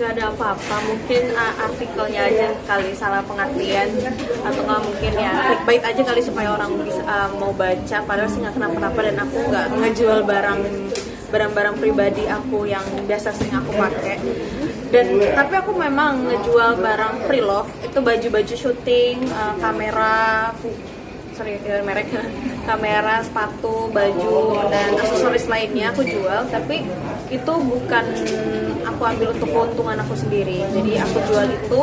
Gak ada apa-apa, mungkin artikelnya aja kali salah pengertian, atau nggak mungkin ya clickbait aja kali supaya orang bisa mau baca. Padahal sih nggak kenapa-napa, dan aku nggak ngejual barang-barang pribadi aku yang biasa sering aku pakai. Tapi aku memang ngejual barang pre-love, itu baju-baju syuting, kamera, mereknya, kamera, sepatu, baju, dan aksesoris lainnya aku jual. Tapi itu bukan aku ambil untuk keuntungan aku sendiri. Jadi aku jual itu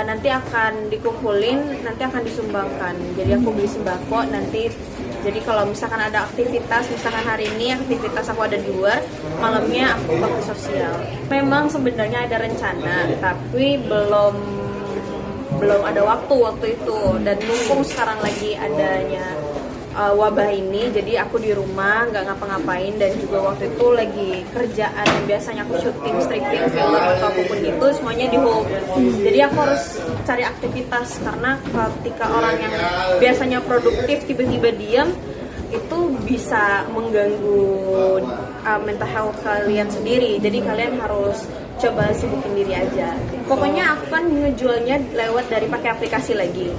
nanti akan dikumpulin, nanti akan disumbangkan. Jadi aku beli sembako nanti. Jadi kalau misalkan ada aktivitas, misalkan hari ini aktivitas aku ada di luar, malamnya aku bakti sosial. Memang sebenarnya ada rencana, tapi belum ada waktu itu, dan mumpung sekarang lagi adanya wabah ini, jadi aku di rumah nggak ngapa-ngapain, dan juga waktu itu lagi kerjaan yang biasanya aku syuting, stripping, film atau apapun itu semuanya di hold. Jadi aku harus cari aktivitas, karena ketika orang yang biasanya produktif tiba-tiba diam, itu bisa mengganggu mental health kalian sendiri. Jadi kalian harus coba sibukin diri aja. Pokoknya aku kan ngejualnya lewat dari pakai aplikasi lagi.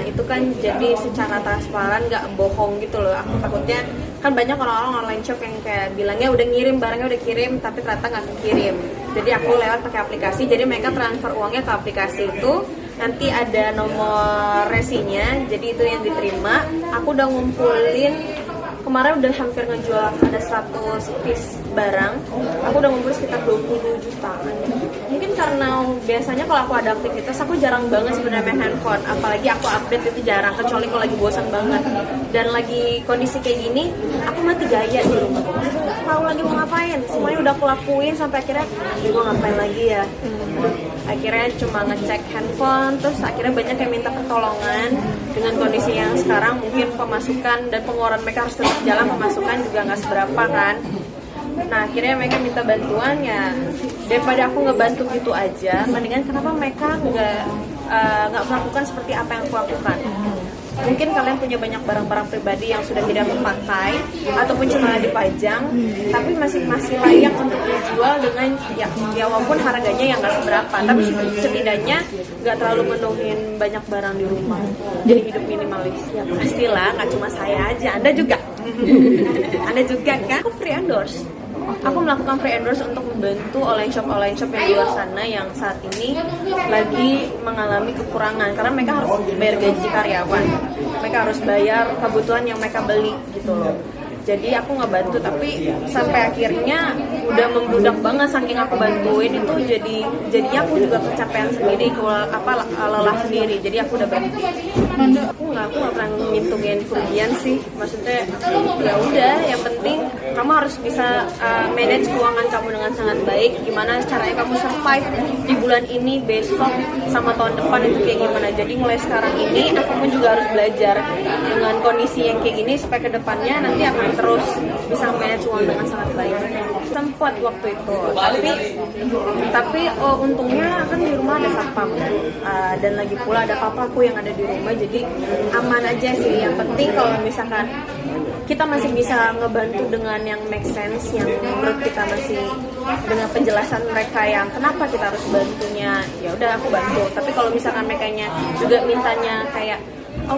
Itu kan jadi secara transparan, nggak bohong gitu loh. Aku takutnya kan banyak orang-orang online shop yang kayak bilangnya udah ngirim, barangnya udah kirim, tapi ternyata nggak kirim. Jadi aku lewat pakai aplikasi. Jadi mereka transfer uangnya ke aplikasi itu. Nanti ada nomor resinya. Jadi itu yang diterima. Aku udah ngumpulin. Kemarin udah hampir ngejual ada 100 piece barang. Aku udah ngumpul sekitar 20 jutaan. Mungkin karena biasanya kalau aku ada aktivitas, aku jarang banget sebenarnya main handphone. Apalagi aku update itu jarang, kecuali kalau lagi bosan banget. Dan lagi kondisi kayak gini, aku mati gaya di rumah. Nggak tahu lagi mau ngapain. Semuanya udah aku lakuin sampai akhirnya, gue ngapain lagi ya? Akhirnya cuma ngecek handphone, terus akhirnya banyak yang minta pertolongan. Dengan kondisi yang sekarang mungkin pemasukan dan pengeluaran mereka harus tetap jalan, pemasukan juga nggak seberapa kan. Nah akhirnya mereka minta bantuan, ya daripada aku ngebantu gitu aja, mendingan kenapa mereka nggak melakukan seperti apa yang aku lakukan. Mungkin kalian punya banyak barang-barang pribadi yang sudah tidak terpakai ataupun cuma dipajang, tapi masih layak untuk dijual dengan ya walaupun harganya yang nggak seberapa, tapi setidaknya nggak terlalu menuhin banyak barang di rumah. Jadi hidup minimalis. Ya pastilah, nggak cuma saya aja, Anda juga. Anda juga kan? Aku free endorse. Aku melakukan free endorse untuk membantu online shop yang di luar sana yang saat ini lagi mengalami kekurangan, karena mereka harus bayar gaji karyawan, mereka harus bayar kebutuhan yang mereka beli gitu loh. Jadi aku ngebantu, tapi sampai akhirnya udah membludak banget saking aku bantuin itu, jadinya aku juga kecapean sendiri, lelah sendiri. Jadi aku udah berhenti. Aku nggak pernah ngitungin kerugian sih. Maksudnya ya udah, yang penting kamu harus bisa manage keuangan kamu dengan sangat baik. Gimana caranya kamu survive di bulan ini, besok, sama tahun depan itu kayak gimana. Jadi mulai sekarang ini aku pun juga harus belajar dengan kondisi yang kayak gini supaya kedepannya nanti akan terus bisa manage uang dengan sangat baik. Sempat waktu itu, tapi untungnya kan di rumah ada satpam, dan lagi pula ada papaku yang ada di rumah, jadi aman aja sih. Yang penting kalau misalkan kita masih bisa ngebantu dengan yang make sense, yang menurut kita masih dengan penjelasan mereka yang kenapa kita harus bantunya, ya udah aku bantu. Tapi kalau misalkan mereka juga mintanya kayak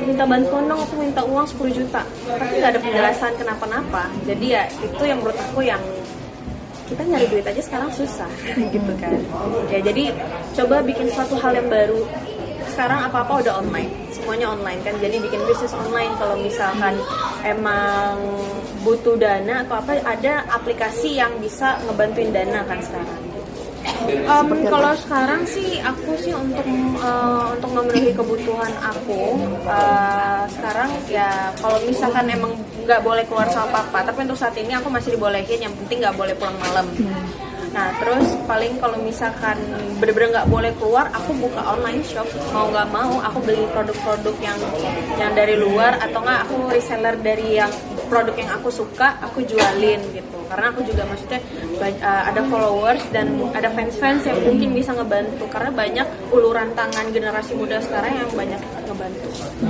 minta bantuan dong, aku minta uang 10 juta, tapi nggak ada penjelasan kenapa-napa. Jadi ya itu yang menurut aku yang kita nyari duit aja sekarang susah gitu kan. Ya jadi coba bikin suatu hal yang baru. Sekarang apa-apa udah online, semuanya online kan. Jadi bikin bisnis online kalau misalkan emang butuh dana atau apa, ada aplikasi yang bisa ngebantuin dana kan sekarang. Kalau sekarang sih aku sih untuk memenuhi kebutuhan aku sekarang ya, kalau misalkan emang nggak boleh keluar sama papa, tapi untuk saat ini aku masih dibolehin, yang penting nggak boleh pulang malam. Nah terus paling kalau misalkan bener-bener nggak boleh keluar, aku buka online shop. Mau nggak mau aku beli produk-produk yang dari luar, atau nggak aku reseller dari yang produk yang aku suka, aku jualin gitu. Karena aku juga maksudnya ada followers dan ada fans-fans yang mungkin bisa ngebantu, karena banyak uluran tangan generasi muda sekarang yang banyak ngebantu.